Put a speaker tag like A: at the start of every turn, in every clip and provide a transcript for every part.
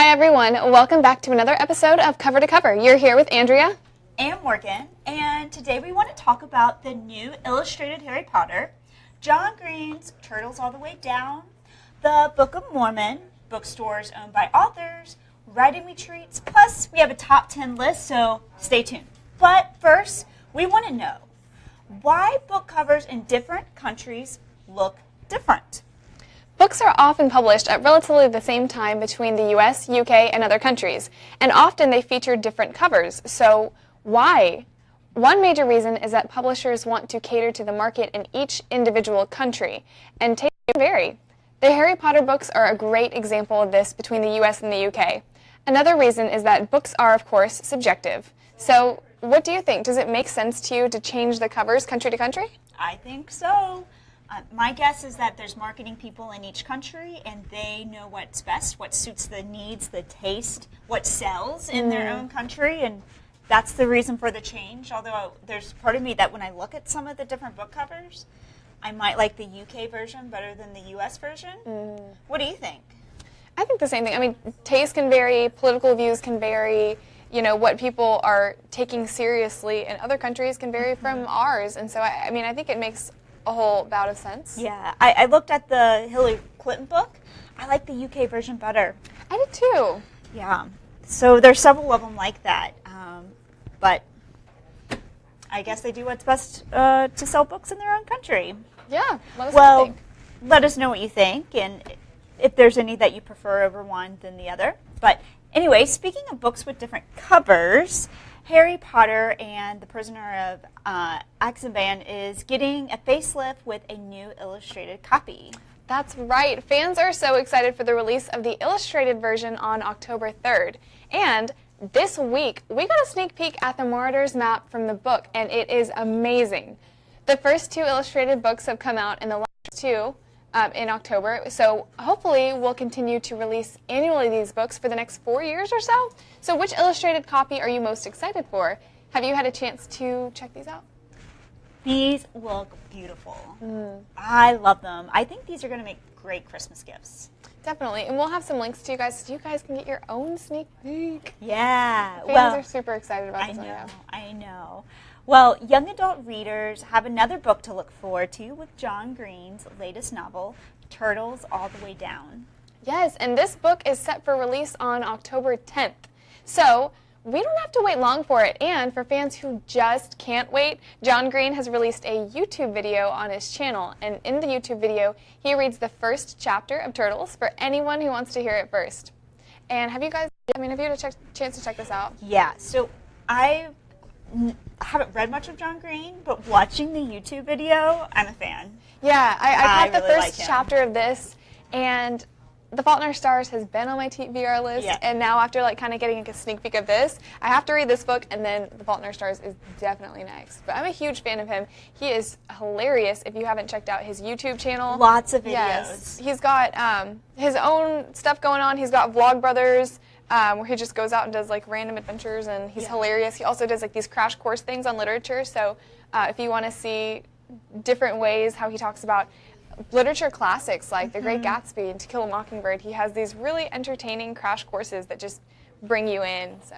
A: Hi everyone, welcome back to another episode of Cover to Cover. You're here with Andrea
B: and Morgan, and today we want to talk about the new illustrated Harry Potter, John Green's Turtles All the Way Down, the Book of Mormon, bookstores owned by authors, writing retreats, plus we have a top 10 list, so stay tuned. But first, we want to know why book covers in different countries look different.
A: Books are often published at relatively the same time between the US, UK, and other countries, and often they feature different covers. So why? One major reason is that publishers want to cater to the market in each individual country, and tastes can vary. The Harry Potter books are a great example of this between the US and the UK. Another reason is that books are, of course, subjective. So what do you think? Does it make sense to you to change the covers country to country?
B: I think so. My guess is that there's marketing people in each country, and they know what's best, what suits the needs, the taste, what sells in their own country, and that's the reason for the change. Although there's part of me that when I look at some of the different book covers, I might like the UK version better than the US version. What do you think?
A: I think the same thing. I mean, taste can vary, political views can vary, you know, what people are taking seriously in other countries can vary from ours, and so I mean, I think it makes a whole bout of sense.
B: Yeah, I looked at the Hillary Clinton book. I like the UK version better.
A: I did too.
B: Yeah, so there's several of them like that, but I guess they do what's best to sell books in their own country.
A: Yeah, let us know what you think.
B: Let us know what you think, and if there's any that you prefer over one than the other. But anyway, speaking of books with different covers, Harry Potter and the Prisoner of Azkaban is getting a facelift with a new illustrated copy.
A: That's right. Fans are so excited for the release of the illustrated version on October 3rd. And this week, we got a sneak peek at the Marauders map from the book, and it is amazing. The first two illustrated books have come out, and the last two in October. So hopefully we'll continue to release annually these books for the next 4 years or so. So which illustrated copy are you most excited for? Have you had a chance to check these out?
B: These look beautiful. I love them. I think these are going to make great Christmas gifts.
A: Definitely. And we'll have some links to you guys so you guys can get your own sneak peek.
B: Yeah.
A: Fans are super excited about this one.
B: I know. Well, young adult readers have another book to look forward to with John Green's latest novel, Turtles All the Way Down.
A: Yes, and this book is set for release on October 10th. So we don't have to wait long for it. And for fans who just can't wait, John Green has released a YouTube video on his channel. And in the YouTube video, he reads the first chapter of Turtles for anyone who wants to hear it first. And have you had a chance to check this out?
B: Yeah, so I haven't read much of John Green, but watching the YouTube video, I'm a fan.
A: Yeah, I caught the
B: really
A: first chapter of this, and The Fault in Our Stars has been on my TBR list, and now after kind of getting a sneak peek of this, I have to read this book, and then The Fault in Our Stars is definitely next. But I'm a huge fan of him. He is hilarious if you haven't checked out his YouTube channel.
B: Lots of videos.
A: Yes. He's got his own stuff going on. He's got Vlog Brothers, where he just goes out and does random adventures, and he's hilarious. He also does these crash course things on literature, so if you want to see different ways how he talks about literature classics like The Great Gatsby and To Kill a Mockingbird, he has these really entertaining crash courses that just bring you in. So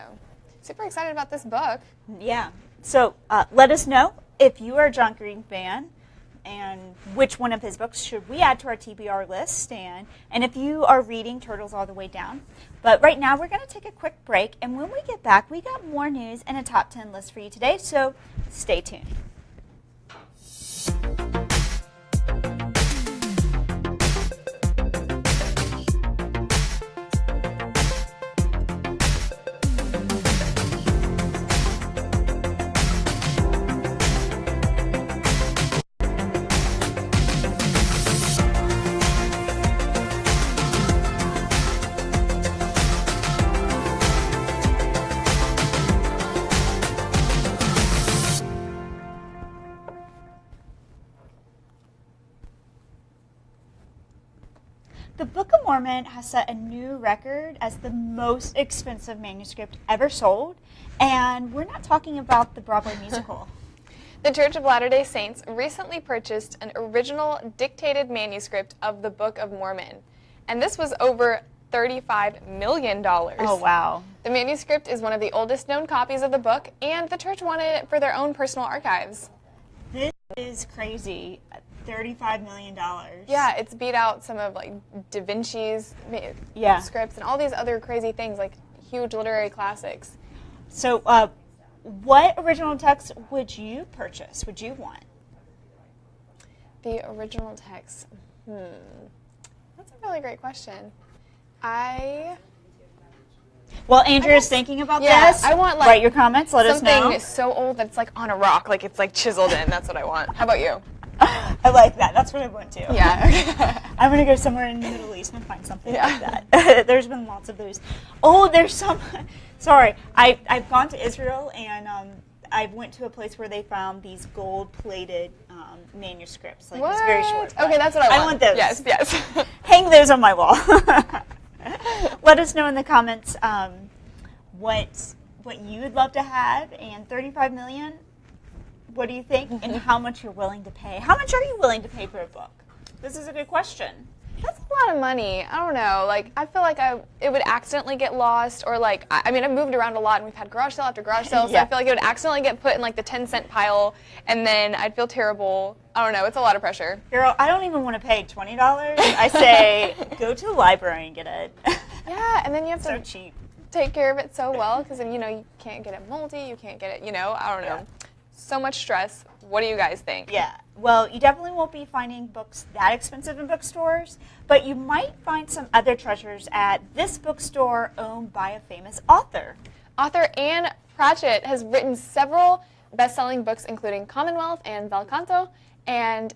A: super excited about this book.
B: Yeah, so let us know if you are a John Green fan and which one of his books should we add to our TBR list, and if you are reading Turtles All the Way Down. But right now we're going to take a quick break, and when we get back, we got more news and a top 10 list for you today, so stay tuned. The Book of Mormon has set a new record as the most expensive manuscript ever sold, and we're not talking about the Broadway musical.
A: The Church of Latter-day Saints recently purchased an original dictated manuscript of the Book of Mormon, and this was over $35 million.
B: Oh, wow.
A: The manuscript is one of the oldest known copies of the book, and the church wanted it for their own personal archives.
B: This is crazy. $35 million.
A: Yeah, it's beat out some of like Da Vinci's scripts and all these other crazy things, like huge literary classics.
B: So what original text would you purchase, would you want?
A: The original text. That's a really great question.
B: Well, Andrea's thinking about this.
A: I want like
B: write your comments, let us know.
A: Something so old that it's like on a rock, like it's like chiseled in. That's what I want. How about you?
B: I like that. That's what I want too.
A: Yeah.
B: I'm going to go somewhere in the Middle East and find something like that. There's been lots of those. Oh, there's some. Sorry. I've gone to Israel, and I went to a place where they found these gold-plated manuscripts. Like, it's very short.
A: Okay, that's what I want.
B: I want those.
A: Yes.
B: Hang those on my wall. Let us know in the comments what you would love to have, and $35 million. What do you think, and how much you're willing to pay? How much are you willing to pay for a book? This is a good question.
A: That's a lot of money. I don't know. Like, I feel like it would accidentally get lost, or like, I mean, I've moved around a lot, and we've had garage sale after garage sale, so I feel like it would accidentally get put in like the 10-cent pile, and then I'd feel terrible. I don't know. It's a lot of pressure.
B: Girl, I don't even want to pay $20. I say go to the library and get it.
A: Yeah, and then you have
B: so
A: to
B: cheap.
A: Take care of it so well, because then you can't get it moldy. You can't get it. I don't know.
B: Yeah.
A: So much stress. What do you guys think?
B: Yeah. Well, you definitely won't be finding books that expensive in bookstores, but you might find some other treasures at this bookstore owned by a famous author.
A: Author Anne Pratchett has written several best-selling books, including Commonwealth and Bel Canto, and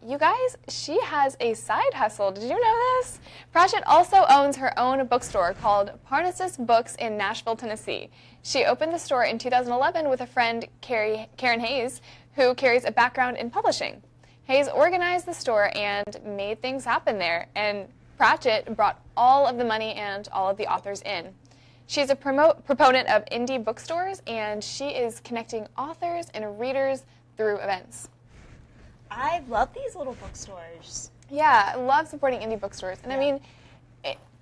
A: you guys, she has a side hustle. Did you know this? Pratchett also owns her own bookstore called Parnassus Books in Nashville, Tennessee. She opened the store in 2011 with a friend, Karen Hayes, who carries a background in publishing. Hayes organized the store and made things happen there, and Pratchett brought all of the money and all of the authors in. She's a proponent of indie bookstores, and she is connecting authors and readers through events.
B: I love these little bookstores.
A: Yeah, I love supporting indie bookstores. And I mean,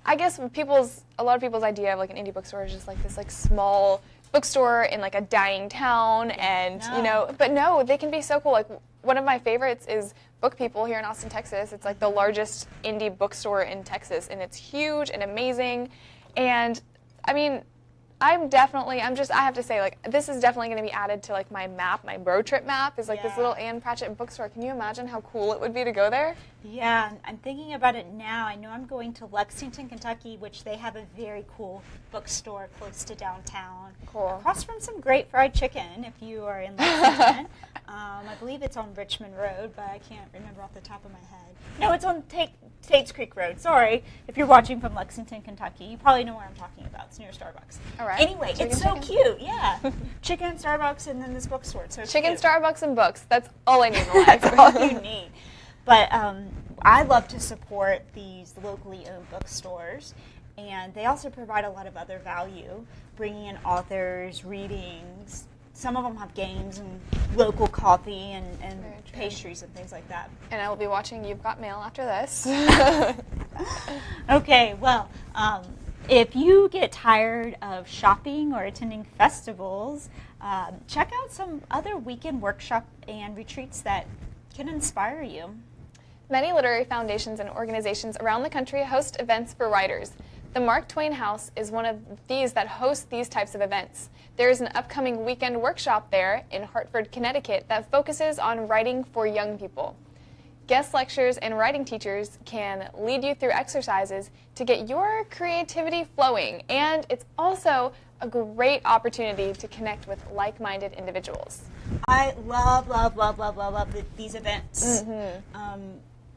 A: I guess a lot of people's idea of like an indie bookstore is just like this like small bookstore in like a dying town, and but no, they can be so cool. Like, one of my favorites is Book People here in Austin, Texas. It's like the largest indie bookstore in Texas, and it's huge and amazing. And I mean, I have to say, like, this is definitely going to be added to like my map, my road trip map is like this little Anne Pratchett bookstore. Can you imagine how cool it would be to go there?
B: Yeah, I'm thinking about it now. I know I'm going to Lexington, Kentucky, which they have a very cool bookstore close to downtown.
A: Cool.
B: Across from some great fried chicken if you are in Lexington. I believe it's on Richmond Road, but I can't remember off the top of my head. No, it's on Tate's Creek Road. Sorry, if you're watching from Lexington, Kentucky, you probably know where I'm talking about. It's near Starbucks.
A: All right.
B: Anyway, it's so cute. Yeah, chicken, Starbucks, and then this bookstore. It's so
A: chicken,
B: cute.
A: Starbucks, and books. That's all I need in life.
B: That's all you need. But I love to support these locally owned bookstores, and they also provide a lot of other value, bringing in authors, readings. Some of them have games and local coffee and pastries and things like that.
A: And I will be watching You've Got Mail after this.
B: Okay, well, if you get tired of shopping or attending festivals, check out some other weekend workshop and retreats that can inspire you.
A: Many literary foundations and organizations around the country host events for writers. The Mark Twain House is one of these that hosts these types of events. There is an upcoming weekend workshop there in Hartford, Connecticut that focuses on writing for young people. Guest lectures and writing teachers can lead you through exercises to get your creativity flowing, and it's also a great opportunity to connect with like-minded individuals.
B: I love these events.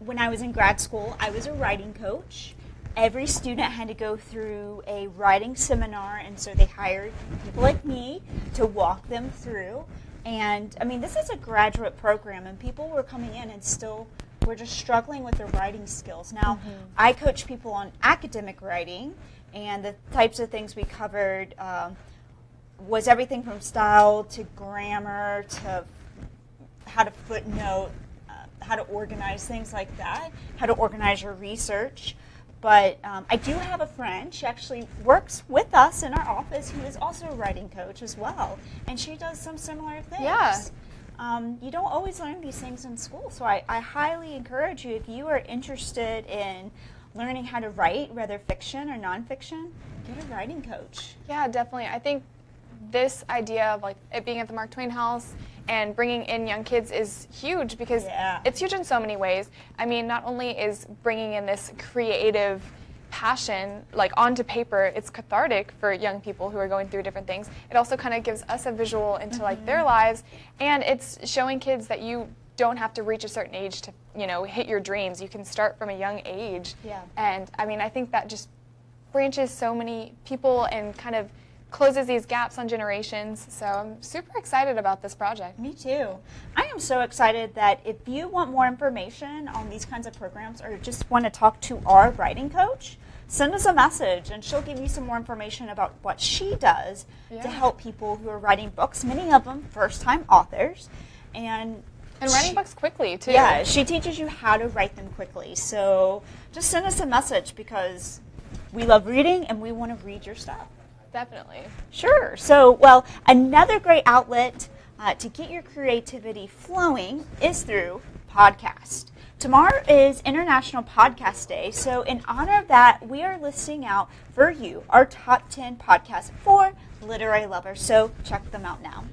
B: When I was in grad school, I was a writing coach. Every student had to go through a writing seminar, and so they hired people like me to walk them through. And I mean, this is a graduate program, and people were coming in and still were just struggling with their writing skills. Now, I coach people on academic writing, and the types of things we covered was everything from style to grammar to how to footnote, how to organize things like that, how to organize your research. But I do have a friend, she actually works with us in our office, who is also a writing coach as well. And she does some similar things.
A: Yeah.
B: You don't always learn these things in school. So I highly encourage you, if you are interested in learning how to write, whether fiction or nonfiction, get a writing coach.
A: Yeah, definitely. I think this idea of like it being at the Mark Twain House and bringing in young kids is huge because it's huge in so many ways. I mean, not only is bringing in this creative passion like onto paper, it's cathartic for young people who are going through different things. It also kind of gives us a visual into like their lives, and it's showing kids that you don't have to reach a certain age to, you know, hit your dreams. You can start from a young age.
B: Yeah.
A: And I mean, I think that just branches so many people and kind of closes these gaps on generations. So I'm super excited about this project.
B: Me too. I am so excited that if you want more information on these kinds of programs or just want to talk to our writing coach, send us a message and she'll give you some more information about what she does to help people who are writing books, many of them first-time authors. And
A: writing books quickly, too.
B: Yeah, she teaches you how to write them quickly. So just send us a message because we love reading and we want to read your stuff.
A: Definitely.
B: Sure. So, well, another great outlet to get your creativity flowing is through podcast. Tomorrow is International Podcast Day, so in honor of that, we are listing out for you our top 10 podcasts for literary lovers. So check them out now.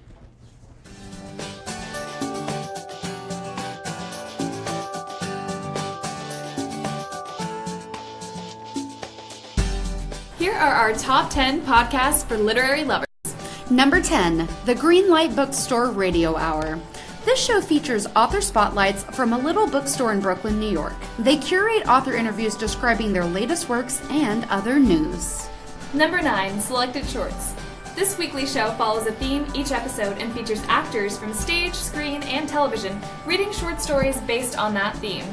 A: Here are our top 10 podcasts for literary lovers.
C: Number 10, the Greenlight Bookstore Radio Hour. This show features author spotlights from a little bookstore in Brooklyn, New York. They curate author interviews describing their latest works and other news.
A: Number 9, Selected Shorts. This weekly show follows a theme each episode and features actors from stage, screen, and television reading short stories based on that theme.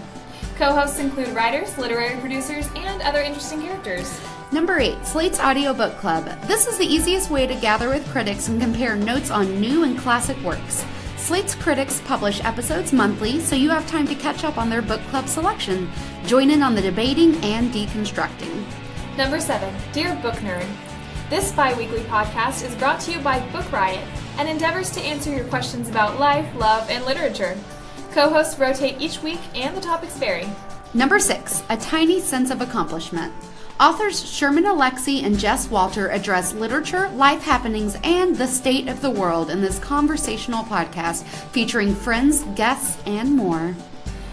A: Co-hosts include writers, literary producers, and other interesting characters.
C: Number 8, Slate's Audiobook Club. This is the easiest way to gather with critics and compare notes on new and classic works. Slate's critics publish episodes monthly, so you have time to catch up on their book club selection. Join in on the debating and deconstructing.
A: Number 7, Dear Book Nerd. This bi-weekly podcast is brought to you by Book Riot and endeavors to answer your questions about life, love, and literature. Co-hosts rotate each week and the topics vary.
C: Number 6, A Tiny Sense of Accomplishment. Authors Sherman Alexie and Jess Walter address literature, life happenings, and the state of the world in this conversational podcast featuring friends, guests, and more.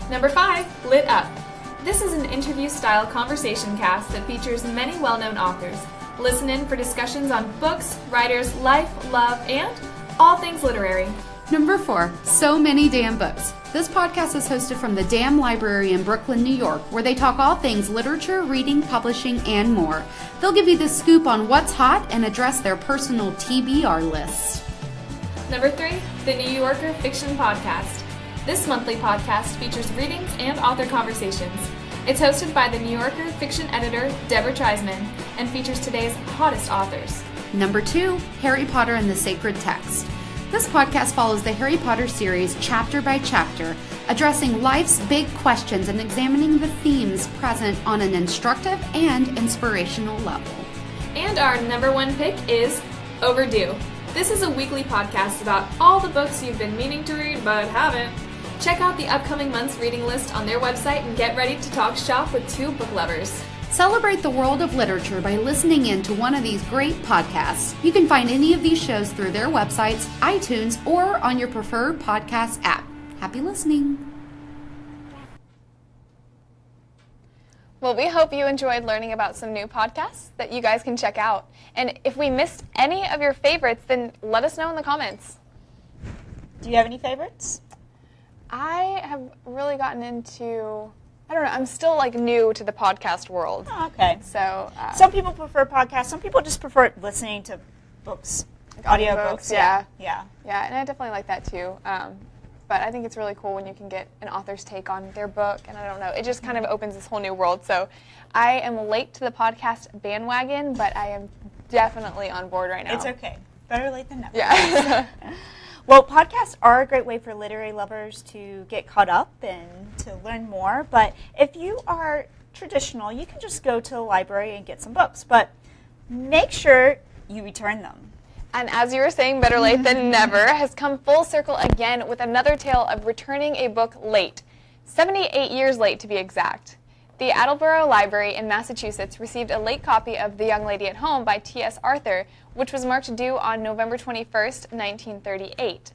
A: Number 5, Lit Up. This is an interview-style conversation cast that features many well-known authors. Listen in for discussions on books, writers, life, love, and all things literary.
C: Number 4, So Many Damn Books. This podcast is hosted from the Dam Library in Brooklyn, New York, where they talk all things literature, reading, publishing, and more. They'll give you the scoop on what's hot and address their personal TBR lists.
A: Number 3, the New Yorker Fiction Podcast. This monthly podcast features readings and author conversations. It's hosted by the New Yorker fiction editor, Deborah Treisman, and features today's hottest authors.
C: Number 2, Harry Potter and the Sacred Text. This podcast follows the Harry Potter series chapter by chapter, addressing life's big questions and examining the themes present on an instructive and inspirational level.
A: And our number 1 pick is Overdue. This is a weekly podcast about all the books you've been meaning to read but haven't. Check out the upcoming month's reading list on their website and get ready to talk shop with 2 book lovers.
C: Celebrate the world of literature by listening in to one of these great podcasts. You can find any of these shows through their websites, iTunes, or on your preferred podcast app. Happy listening.
A: Well, we hope you enjoyed learning about some new podcasts that you guys can check out. And if we missed any of your favorites, then let us know in the comments.
B: Do you have any favorites?
A: I have really gotten into, I don't know, I'm still like new to the podcast world.
B: Oh, okay.
A: So
B: some people prefer podcasts. Some people just prefer listening to books, audiobooks.
A: Yeah.
B: Yeah.
A: Yeah, and I definitely like that too. But I think it's really cool when you can get an author's take on their book, and I don't know, it just kind of opens this whole new world. So I am late to the podcast bandwagon, but I am definitely on board right now.
B: It's okay. Better late than never.
A: Yeah.
B: Well, podcasts are a great way for literary lovers to get caught up and to learn more. But if you are traditional. You can just go to the library and get some books, but make sure you return them.
A: And as you were saying, better late than never has come full circle again with another tale of returning a book late. 78 years late to be exact. The Attleboro Library in Massachusetts received a late copy of The Young Lady at Home by T.S. Arthur, which was marked due on November 21st, 1938.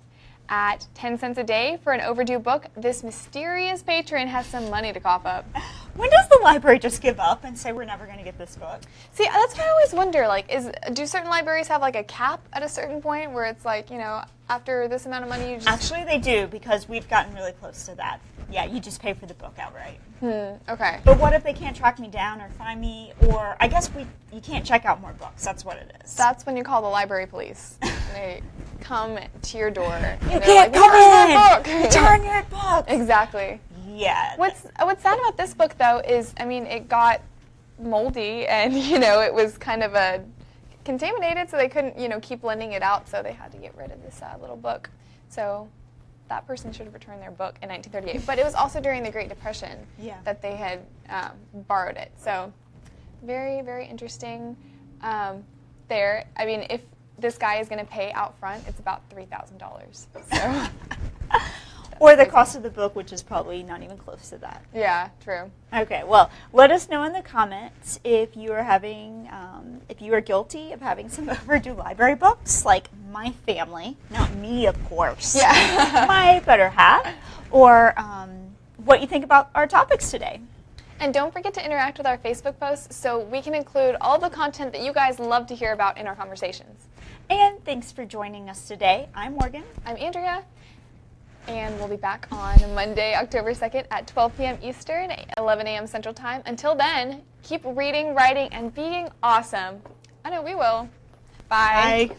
A: At 10 cents a day for an overdue book, this mysterious patron has some money to cough up.
B: When does the library just give up and say we're never going to get this book?
A: See, that's what I always wonder. Like, do certain libraries have like a cap at a certain point where it's like, you know, after this amount of money you just...
B: Actually, they do, because we've gotten really close to that. Yeah, you just pay for the book outright.
A: Okay.
B: But what if they can't track me down or find me, or I guess you can't check out more books. That's what it is.
A: That's when you call the library police. They come to your door.
B: You can't come in! Return your book!
A: Exactly.
B: Yeah.
A: What's sad about this book, though, is, I mean, it got moldy and, you know, it was kind of contaminated, so they couldn't, you know, keep lending it out, so they had to get rid of this little book. So that person should have returned their book in 1938. But it was also during the Great Depression that they had borrowed it. So very, very interesting there. I mean, if this guy is going to pay out front, it's about $3,000. So.
B: Or the cost of the book, which is probably not even close to that.
A: Yeah, true.
B: Okay, well, let us know in the comments if you are if you are guilty of having some overdue library books, like my family, not me, of course.
A: Yeah.
B: My better half, or what you think about our topics today.
A: And don't forget to interact with our Facebook posts so we can include all the content that you guys love to hear about in our conversations.
B: And thanks for joining us today. I'm Morgan.
A: I'm Andrea. And we'll be back on Monday, October 2nd at 12 p.m. Eastern, 11 a.m. Central Time. Until then, keep reading, writing, and being awesome. I know we will. Bye.
B: Bye.